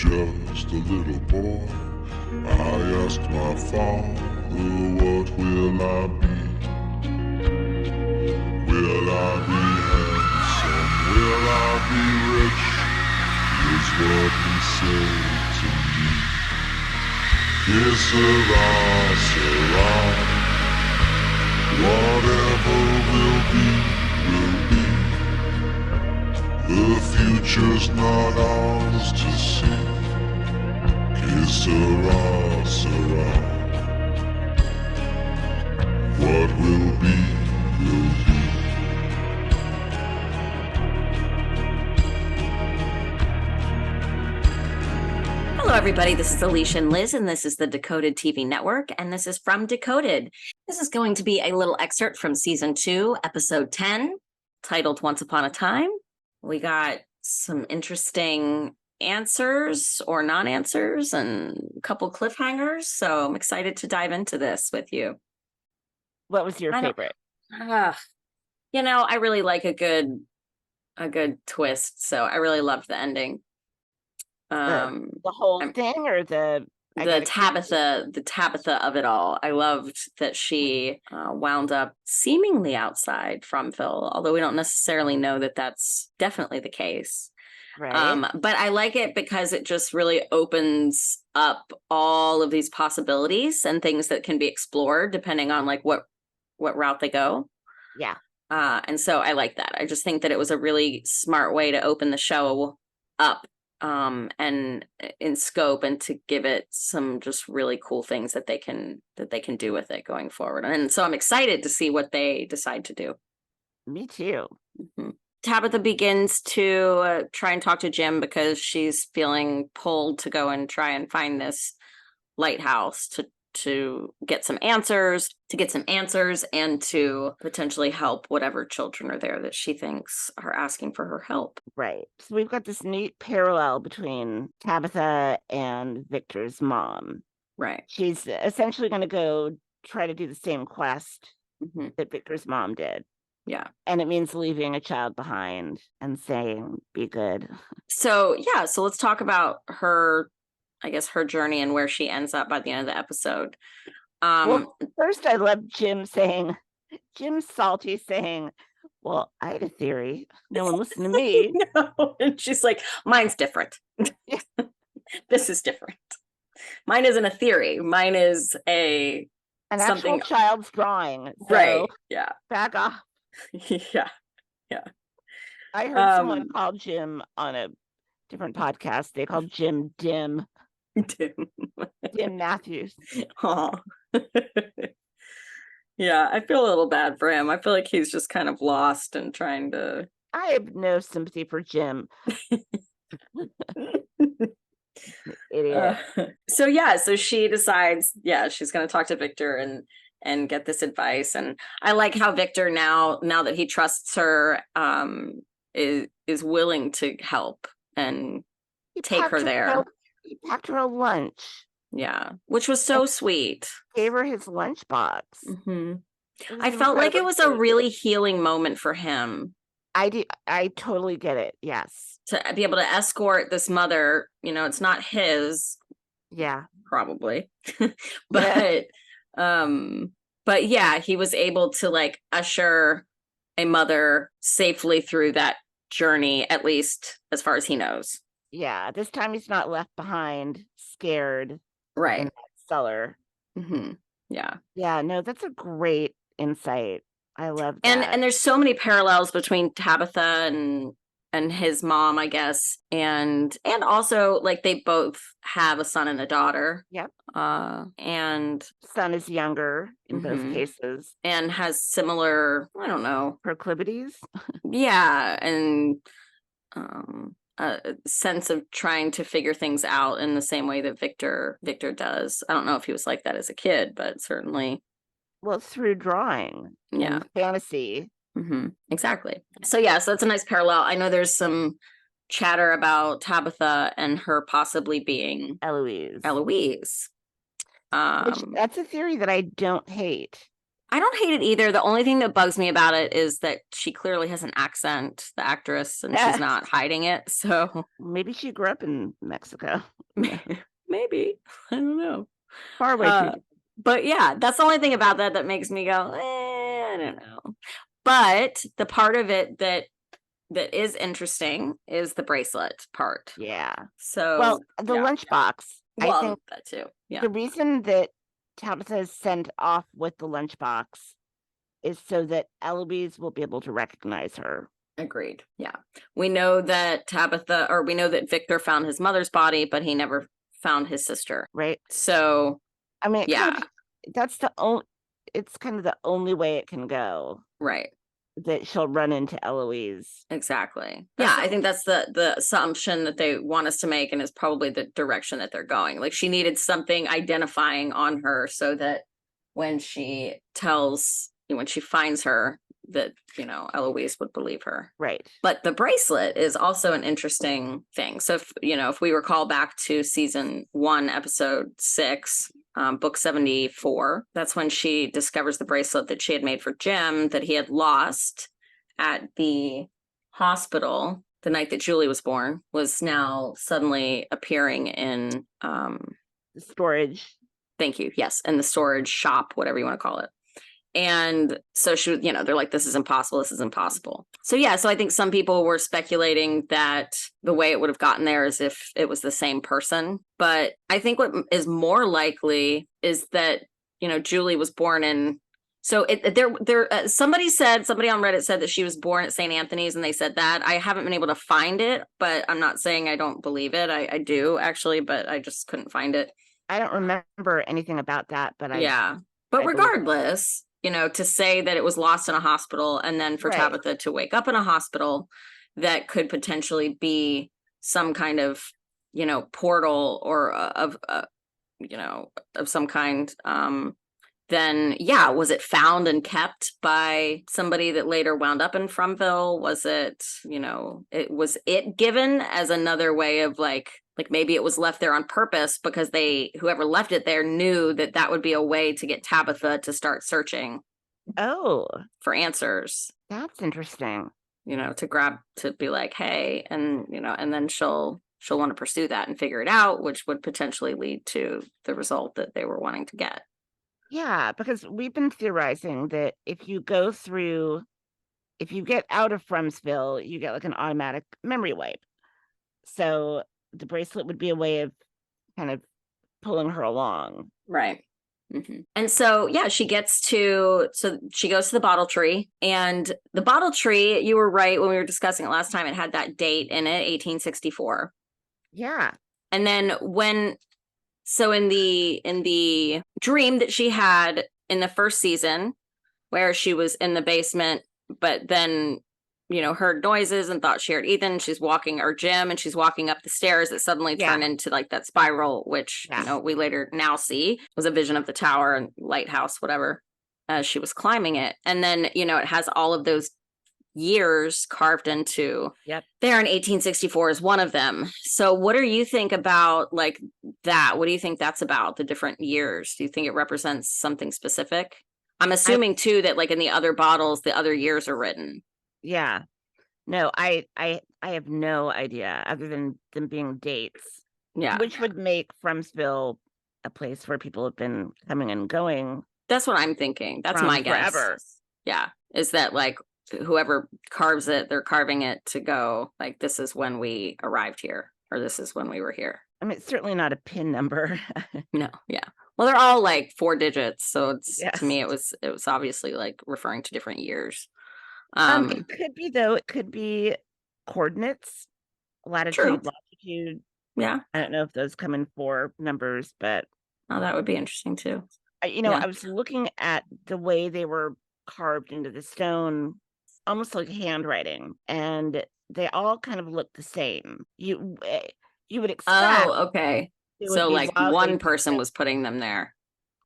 just a little boy, I asked my father, what will I be? Will I be handsome? Will I be rich? Is what he said to me. Que sera, sera. Whatever will be, will be. The future's not ours to see. Que sera, sera. What will be, will be. Hello, everybody. This is Alicia and Liz, and this is the Decoded TV Network, and this is From Decoded. This is going to be a little excerpt from Season 2, Episode 10, titled Once Upon a Time. We got some interesting answers or non-answers and a couple cliffhangers, so I'm excited to dive into this with you. What was your favorite? I really like a good twist, so I really loved the ending. The whole thing, or the Tabitha of it all. I loved that she wound up seemingly outside from Phil, although we don't necessarily know that that's definitely the case. Right. But I like it because it just really opens up all of these possibilities and things that can be explored depending on like what route they go. Yeah. And so I like that. I just think that it was a really smart way to open the show up and in scope, and to give it some just really cool things that they can do with it going forward. And so I'm excited to see what they decide to do. Me too. Mm-hmm. Tabitha begins to try and talk to Jim because she's feeling pulled to go and try and find this lighthouse to get some answers, and to potentially help whatever children are there that she thinks are asking for her help. Right. So we've got this neat parallel between Tabitha and Victor's mom. Right. She's essentially going to go try to do the same quest that Victor's mom did. Yeah. And it means leaving a child behind and saying, be good. So let's talk about her, I guess, her journey and where she ends up by the end of the episode. Well, first I love Jim Salty saying, well, I had a theory. No one listened to me. No. And she's like, mine's different. This is different. Mine isn't a theory. Mine is an actual child's drawing. So right. Yeah. Back off. Yeah. I heard someone call Jim on a different podcast. They called Jim Dim. Dim Matthews. Oh. Yeah, I feel a little bad for him. I feel like he's just kind of lost and trying to... I have no sympathy for Jim. Idiot. So she decides, she's going to talk to Victor and get this advice. And I like how Victor, now that he trusts her, is willing to help and take her there. He packed her a lunch. Yeah, which was so sweet. Gave her his lunchbox. Mm-hmm. I felt like it was a really healing moment for him. I totally get it. Yes. To be able to escort this mother, it's not his. Yeah. Probably. But yeah, he was able to like usher a mother safely through that journey, at least as far as he knows. Yeah. This time he's not left behind, scared. Right. In that cellar. Mm-hmm. Yeah. Yeah. No, that's a great insight. I love that. And there's so many parallels between Tabitha and his mom, I guess, and also like they both have a son and a daughter. Yep. And son is younger in both cases and has similar, I don't know, proclivities. Yeah, and a sense of trying to figure things out in the same way that Victor does. I don't know if he was like that as a kid, but certainly. Well, through drawing. Yeah. And fantasy. Mm-hmm. Exactly. So that's a nice parallel. I know there's some chatter about Tabitha and her possibly being Eloise. That's a theory that I don't hate. I don't hate it either. The only thing that bugs me about it is that she clearly has an accent, the actress, and she's not hiding it. So maybe she grew up in Mexico. Maybe. I don't know. Far away too. But yeah, that's the only thing about that makes me go, I don't know. But the part of it that is interesting is the bracelet part. Yeah. So well, the lunchbox. Well, I think that too. Yeah. The reason that Tabitha is sent off with the lunchbox is so that Eloise will be able to recognize her. Agreed. Yeah. We know that we know that Victor found his mother's body, but he never found his sister. Right. So, I mean, yeah. It's kind of the only way it can go. Right. That she'll run into Eloise. Exactly. Yeah, I think that's the assumption that they want us to make, and is probably the direction that they're going. Like, she needed something identifying on her so that when she finds her, that, Eloise would believe her. Right. But the bracelet is also an interesting thing. So if we recall back to season 1, episode 6, book 74, that's when she discovers the bracelet that she had made for Jim that he had lost at the hospital the night that Julie was born, was now suddenly appearing in storage. Thank you. Yes. In the storage shop, whatever you want to call it. And so she, they're like, this is impossible. This is impossible. So yeah, so I think some people were speculating that the way it would have gotten there is if it was the same person. But I think what is more likely is that, Julie was born in. So somebody on Reddit said that she was born at St. Anthony's, and they said that. I haven't been able to find it, but I'm not saying I don't believe it. I do actually, but I just couldn't find it. I don't remember anything about that, but But regardless, to say that it was lost in a hospital, and then for Tabitha to wake up in a hospital, that could potentially be some kind of, portal or of some kind. Then yeah, was it found and kept by somebody that later wound up in Fromville? Was it, was it given as another way of like maybe it was left there on purpose because whoever left it there knew that would be a way to get Tabitha to start searching for answers. That's interesting. To be like, hey, and and then she'll want to pursue that and figure it out, which would potentially lead to the result that they were wanting to get. Yeah, because we've been theorizing that if you get out of Fromsville, you get like an automatic memory wipe. So the bracelet would be a way of kind of pulling her along. Right. Mm-hmm. And so, yeah, she goes to the bottle tree, and the bottle tree, you were right when we were discussing it last time, it had that date in it, 1864. Yeah. And then in the dream that she had in the first season, where she was in the basement, but then, heard noises and thought she heard Ethan, she's walking, or Jim, and she's walking up the stairs that suddenly turn into like that spiral, which, we later now see was a vision of the tower and lighthouse, whatever, as she was climbing it. And then, it has all of those years carved into there, in 1864 is one of them. So what do you think about like that? What do you think that's about, the different years? Do you think it represents something specific? I'm assuming too that like in the other bottles, the other years are written. Yeah. No, I have no idea other than them being dates. Yeah. Which would make Fromsville a place where people have been coming and going. That's what I'm thinking. That's my guess. Forever. Yeah. Is that like whoever carves it, they're carving it to go like, this is when we arrived here, or this is when we were here. I mean, it's certainly not a pin number. No. Yeah. Well, they're all like 4 digits. So it's, to me, it was obviously like referring to different years. It could be, though. It could be coordinates, latitude, longitude. Yeah. I don't know if those come in 4 numbers, but that would be interesting too. I was looking at the way they were carved into the stone, almost like handwriting, and they all kind of look the same. You would expect. Oh, okay. So like one person was putting them there.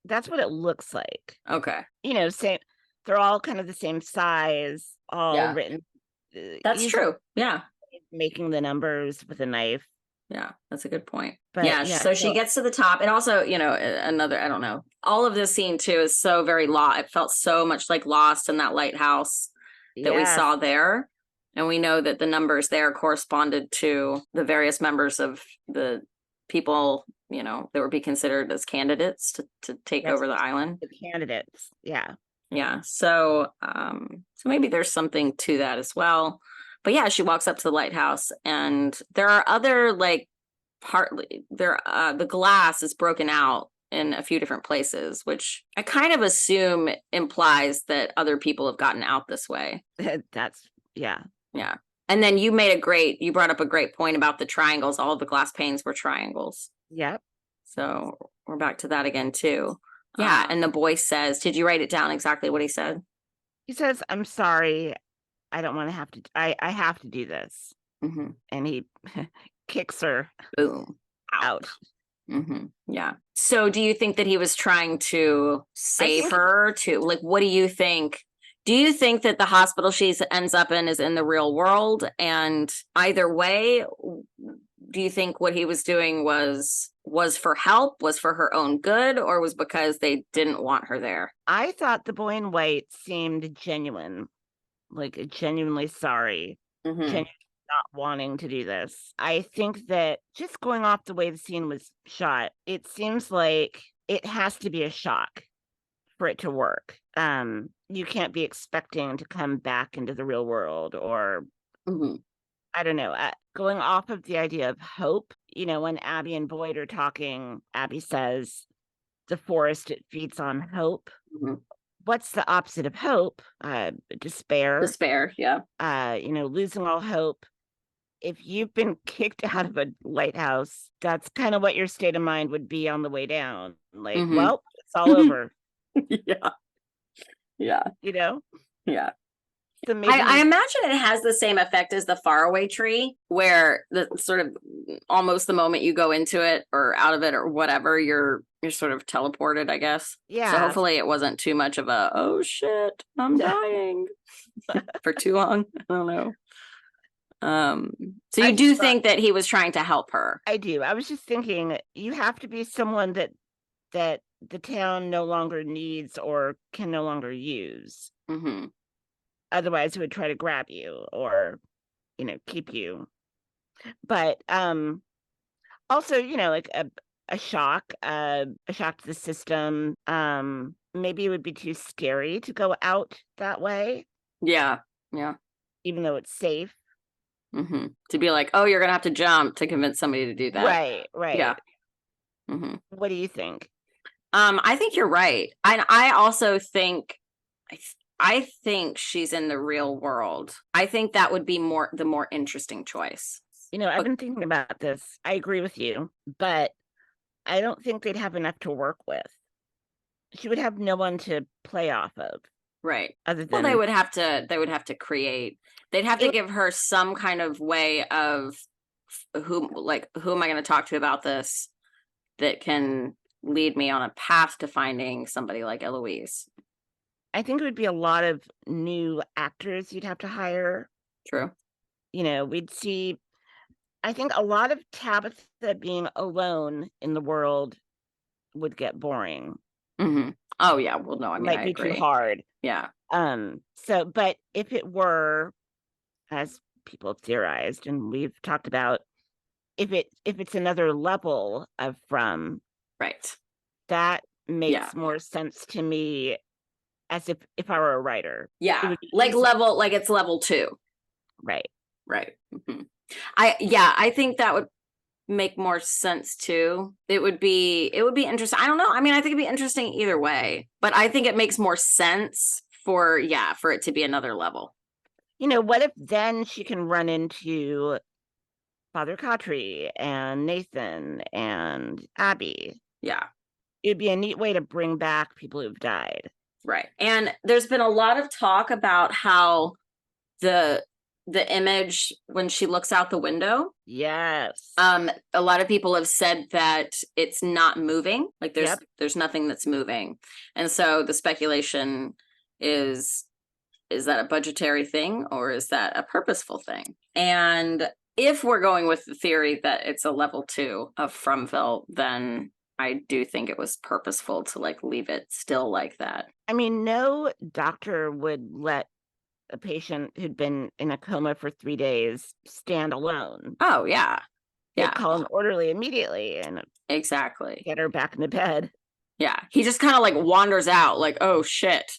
That's what it looks like. Okay. Same. They're all kind of the same size, all written. That's true. Yeah. Making the numbers with a knife. Yeah, that's a good point. But yeah, yeah, so she gets to the top. And also, another, I don't know. All of this scene too is so very it felt so much like Lost in that lighthouse that we yes, saw there. And we know that the numbers there corresponded to the various members of the people, that would be considered as candidates to take Yes. over the island. the candidates. Yeah. Yeah. So maybe there's something to that as well. But yeah, she walks up to the lighthouse and there are other the glass is broken out in a few different places, which I kind of assume implies that other people have gotten out this way. That's yeah. Yeah. And then you brought up a great point about the triangles. All of the glass panes were triangles. Yep. So we're back to that again too. Yeah. And the boy says, did you write it down exactly what he said? He says, "I'm sorry. I don't want to have to. I have to do this." Mm-hmm. And he kicks her Boom. out. Mm-hmm. Yeah. So do you think that he was trying to save her what do you think? Do you think that the hospital she ends up in is in the real world? And either way, do you think what he was doing was for help, was for her own good, or was because they didn't want her there? I thought the boy in white seemed genuine, like genuinely sorry, genuinely not wanting to do this. I think that just going off the way the scene was shot, it seems like it has to be a shock for it to work. You can't be expecting to come back into the real world, or I don't know, going off of the idea of hope. When Abby and Boyd are talking, Abby says, the forest, it feeds on hope. What's the opposite of hope? Despair. Despair, yeah. Losing all hope. If you've been kicked out of a lighthouse, that's kind of what your state of mind would be on the way down. Like, well, it's all over. Yeah. Yeah. Yeah. So maybe I imagine it has the same effect as the faraway tree, where the sort of almost the moment you go into it or out of it or whatever, you're sort of teleported, I guess. Yeah. So hopefully it wasn't too much of a, oh shit, I'm dying for too long. I don't know. So you do think that he was trying to help her? I do. I was just thinking, you have to be someone that the town no longer needs or can no longer use. Otherwise it would try to grab you or keep you. But also like a shock to the system. Maybe it would be too scary to go out that way. Yeah Even though it's safe. To be like, oh, you're gonna have to jump to convince somebody to do that. Right. Yeah. What do you think? I think you're right. I also think I think she's in the real world. I think that would be the more interesting choice. I've been thinking about this. I agree with you, but I don't think they'd have enough to work with. She would have no one to play off of. Right. Other than they would have to create. They'd have to give her some kind of way of who am I going to talk to about this that can lead me on a path to finding somebody like Eloise. I think it would be a lot of new actors you'd have to hire. True. We'd see, I think a lot of Tabitha being alone in the world would get boring. Oh yeah. Well, no, I mean, might be too hard. Yeah. So, but if it were, as people have theorized and we've talked about, if it's another level of From, right, that makes more sense to me. As if I were a writer. Yeah. It's level 2. Right. I think that would make more sense too. It would be interesting. I don't know. I mean, I think it'd be interesting either way, but I think it makes more sense for it to be another level. What if then she can run into Father Khatri and Nathan and Abby? Yeah. It'd be a neat way to bring back people who've died. Right. And there's been a lot of talk about how the image when she looks out the window. Yes. A lot of people have said that it's not moving. Like there's nothing that's moving. And so the speculation is that a budgetary thing or is that a purposeful thing? And if we're going with the theory that it's a level 2 of Fromville, then I do think it was purposeful to like leave it still like that. I mean, no doctor would let a patient who'd been in a coma for 3 days stand alone. Oh, yeah. They'd Yeah. call an orderly immediately and Exactly. get her back into bed. Yeah. He just kind of like wanders out like, oh shit.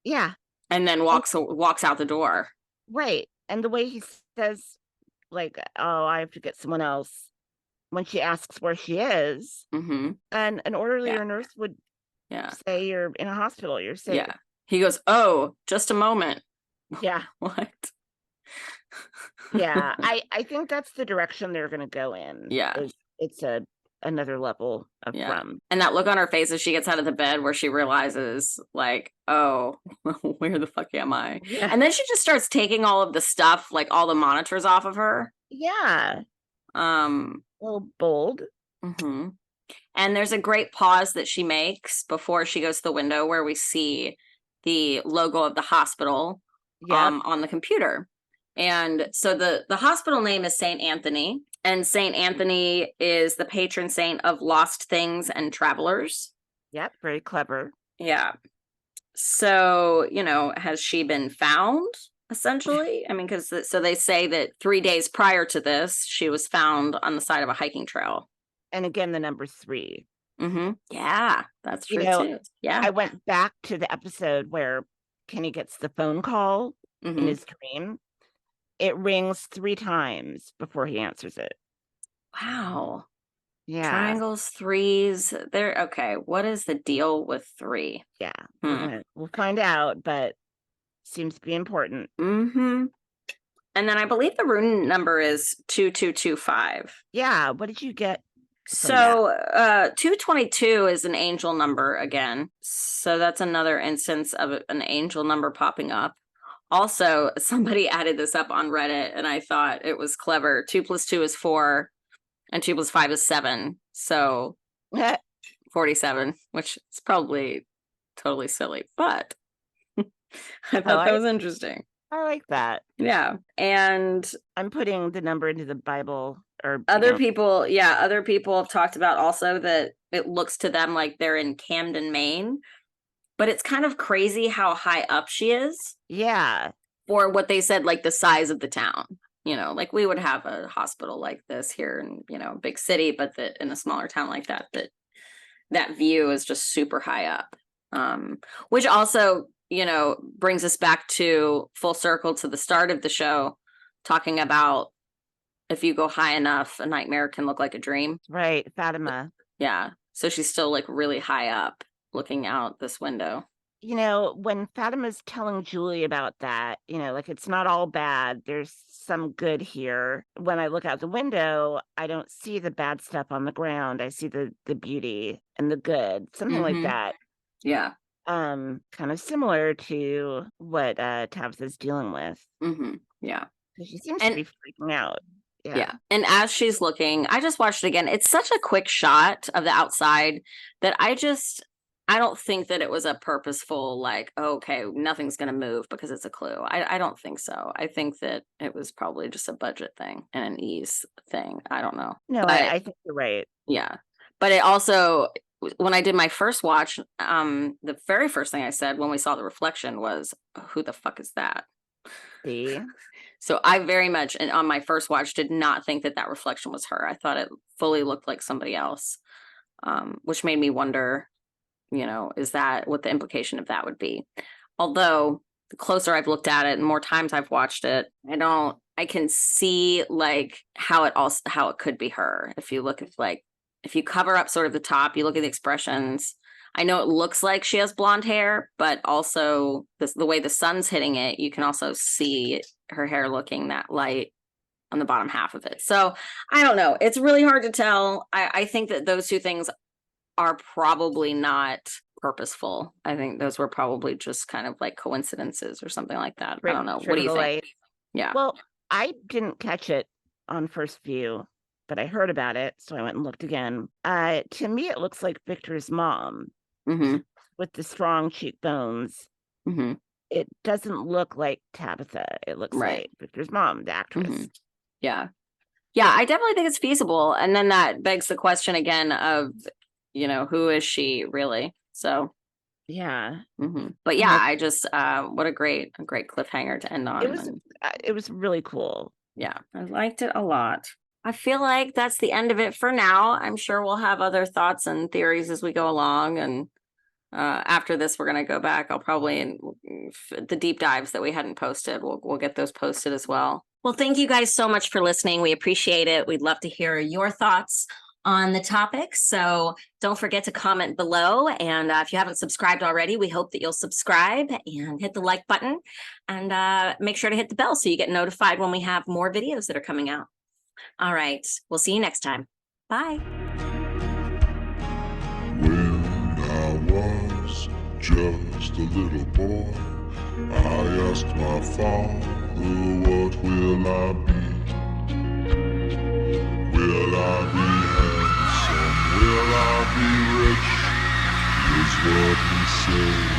Yeah. And then walks out the door. Right. And the way he says, like, oh, I have to get someone else when she asks where she is. Mm-hmm. And an orderly Yeah. or nurse would Yeah. say you're in a hospital. You're safe. Yeah. He goes, oh, just a moment. Yeah. What? Yeah. I think that's the direction they're going to go in. Yeah. It's another level of From. And that look on her face as she gets out of the bed where she realizes like, oh, where the fuck am I? Yeah. And then she just starts taking all of the stuff, like all the monitors off of her. Yeah. A little bold. Mm-hmm. And there's a great pause that she makes before she goes to the window where we see the logo of the hospital on the computer. And so the hospital name is St. Anthony, and St. Anthony is the patron saint of lost things and travelers. Yep, very clever. Yeah. So, has she been found, essentially? I mean, so they say that 3 days prior to this, she was found on the side of a hiking trail. And again, the number 3. Mm-hmm. Yeah, that's true too. Yeah. I went back to the episode where Kenny gets the phone call in his dream. It rings 3 times before he answers it. Wow. Yeah. Triangles, 3s. Okay. What is the deal with 3? Yeah. We'll find out, but seems to be important. Mm-hmm. And then I believe the rune number is 2225. Yeah. What did you get? So 222 is an angel number again. So that's another instance of an angel number popping up. Also, somebody added this up on Reddit and I thought it was clever. 2 + 2 is 4 and 2 + 5 is 7. So 47, which is probably totally silly, but I thought that was interesting. I like that. Yeah. And I'm putting the number into the Bible. Or other people have talked about also that it looks to them like they're in Camden, Maine, but it's kind of crazy how high up she is. Yeah. For what they said, like the size of the town. Like we would have a hospital like this here in, a big city, but that in a smaller town like that view is just super high up. Which also, brings us back to full circle to the start of the show, talking about if you go high enough, a nightmare can look like a dream. Right. Fatima. Yeah. So she's still like really high up looking out this window. When Fatima's telling Julie about that, like it's not all bad. There's some good here. When I look out the window, I don't see the bad stuff on the ground. I see the beauty and the good, something like that. Yeah. Kind of similar to what Tabitha's dealing with. Mm-hmm. Yeah. She seems to be freaking out. Yeah. And as she's looking, I just watched it again. It's such a quick shot of the outside that I don't think that it was a purposeful, like, okay, nothing's going to move because it's a clue. I don't think so. I think that it was probably just a budget thing and an ease thing. I don't know. No, I think you're right. Yeah. But it also, when I did my first watch, the very first thing I said when we saw the reflection was, who the fuck is that? See? So I very much, and on my first watch, did not think that reflection was her. I thought it fully looked like somebody else, which made me wonder, is that what the implication of that would be? Although the closer I've looked at it and more times I've watched it, I can see like how it could be her. If you look at if you cover up sort of the top, you look at the expressions. I know it looks like she has blonde hair, but also the way the sun's hitting it, you can also see her hair looking that light on the bottom half of it. So I don't know. It's really hard to tell. I think that those two things are probably not purposeful. I think those were probably just kind of like coincidences or something like that. I don't know. What do you think? Yeah. Well, I didn't catch it on first view, but I heard about it, so I went and looked again. To me, it looks like Victor's mom with the strong cheekbones. Mm-hmm. It doesn't look like Tabitha. It looks like Victor's mom, the actress. Mm-hmm. Yeah. Yeah, I definitely think it's feasible. And then that begs the question again of, who is she really? So, Yeah. But yeah, I just, what a great cliffhanger to end on. It was really cool. Yeah, I liked it a lot. I feel like that's the end of it for now. I'm sure we'll have other thoughts and theories as we go along. And after this, we're going to go back. I'll probably, the deep dives that we hadn't posted, we'll get those posted as well. Well, thank you guys so much for listening. We appreciate it. We'd love to hear your thoughts on the topic. So don't forget to comment below. And if you haven't subscribed already, we hope that you'll subscribe and hit the like button, and make sure to hit the bell so you get notified when we have more videos that are coming out. All right. We'll see you next time. Bye. When I was just a little boy, I asked my father, what will I be? Will I be handsome? Will I be rich? Is what he said.